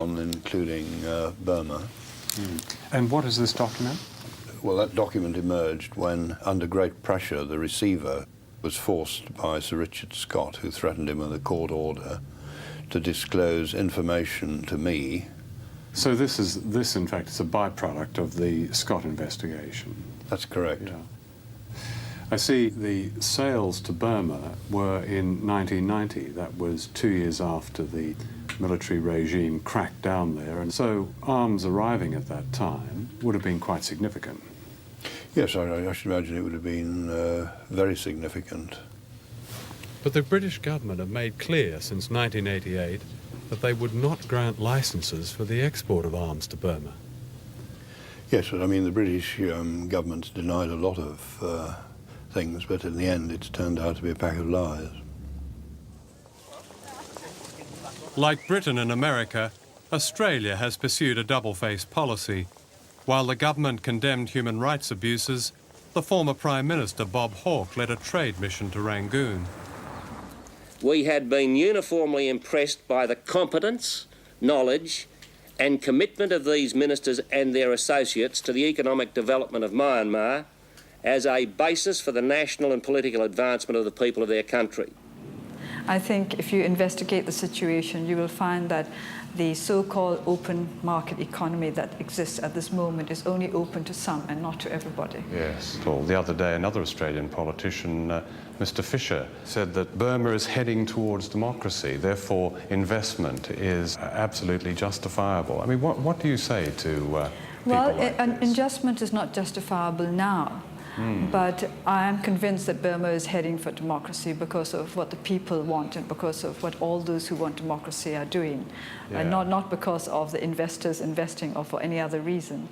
including Burma. And what is this document? Well, that document emerged when, under great pressure, the receiver was forced by Sir Richard Scott, who threatened him with a court order, to disclose information to me. So this, in fact, is a byproduct of the Scott investigation. That's correct. Yeah. I see the sales to Burma were in 1990. That was 2 years after the military regime cracked down there, and so arms arriving at that time would have been quite significant. Yes, I should imagine it would have been very significant. But the British government have made clear since 1988 that they would not grant licences for the export of arms to Burma. Yes, I mean, the British government's denied a lot of things, but in the end it's turned out to be a pack of lies. Like Britain and America, Australia has pursued a double-faced policy. While the government condemned human rights abuses, the former Prime Minister Bob Hawke led a trade mission to Rangoon. We had been uniformly impressed by the competence, knowledge and commitment of these ministers and their associates to the economic development of Myanmar as a basis for the national and political advancement of the people of their country. I think if you investigate the situation, you will find that the so-called open market economy that exists at this moment is only open to some and not to everybody. Yes. Well, the other day, another Australian politician, Mr. Fisher, said that Burma is heading towards democracy, therefore investment is absolutely justifiable. I mean, what do you say to people well, like an this? adjustment is not justifiable now. But I am convinced that Burma is heading for democracy because of what the people want and because of what all those who want democracy are doing, and not because of the investors investing or for any other reason.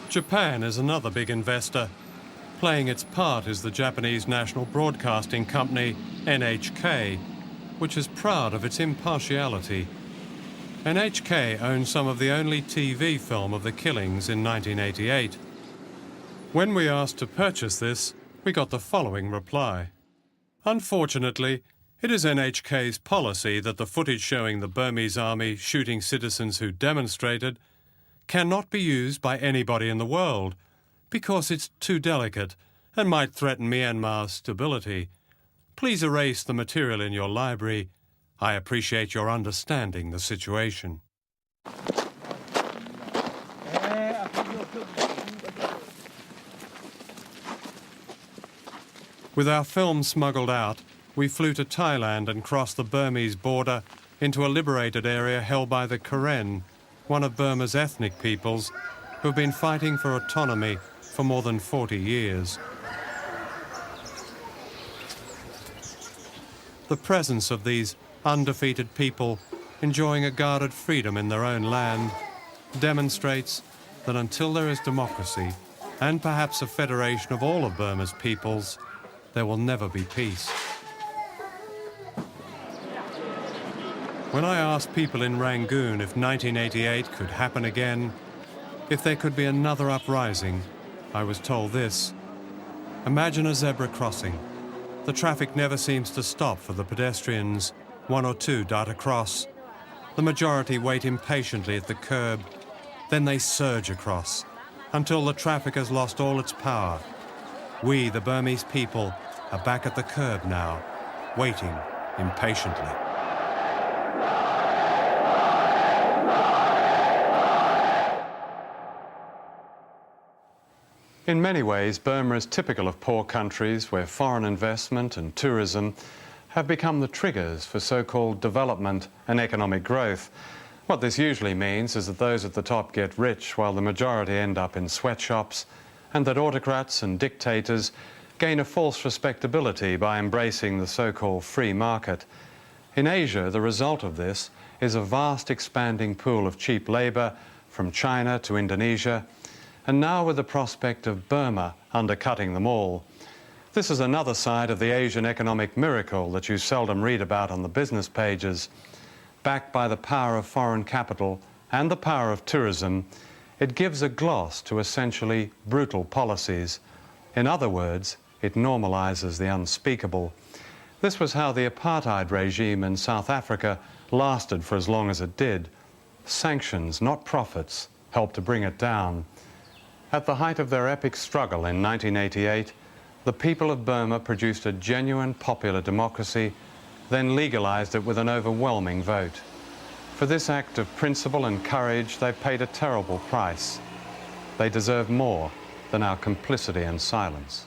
Japan is another big investor. Playing its part is the Japanese national broadcasting company NHK, which is proud of its impartiality. NHK owns some of the only TV film of the killings in 1988. When we asked to purchase this, we got the following reply. Unfortunately, it is NHK's policy that the footage showing the Burmese army shooting citizens who demonstrated cannot be used by anybody in the world because it's too delicate and might threaten Myanmar's stability. Please erase the material in your library. I appreciate your understanding the situation. With our film smuggled out, we flew to Thailand and crossed the Burmese border into a liberated area held by the Karen, one of Burma's ethnic peoples, who have been fighting for autonomy for more than 40 years. The presence of these undefeated people enjoying a guarded freedom in their own land demonstrates that until there is democracy, and perhaps a federation of all of Burma's peoples, there will never be peace. When I asked people in Rangoon if 1988 could happen again, if there could be another uprising, I was told this. Imagine a zebra crossing. The traffic never seems to stop for the pedestrians. One or two dart across. The majority wait impatiently at the curb. Then they surge across until the traffic has lost all its power. We, the Burmese people, are back at the curb now, waiting impatiently. In many ways, Burma is typical of poor countries where foreign investment and tourism have become the triggers for so-called development and economic growth. What this usually means is that those at the top get rich while the majority end up in sweatshops, and that autocrats and dictators gain a false respectability by embracing the so-called free market. In Asia, the result of this is a vast expanding pool of cheap labour from China to Indonesia, and now with the prospect of Burma undercutting them all. This is another side of the Asian economic miracle that you seldom read about on the business pages. Backed by the power of foreign capital and the power of tourism, it gives a gloss to essentially brutal policies. In other words, it normalizes the unspeakable. This was how the apartheid regime in South Africa lasted for as long as it did. Sanctions, not profits, helped to bring it down. At the height of their epic struggle in 1988, the people of Burma produced a genuine popular democracy, then legalized it with an overwhelming vote. For this act of principle and courage, they paid a terrible price. They deserve more than our complicity and silence.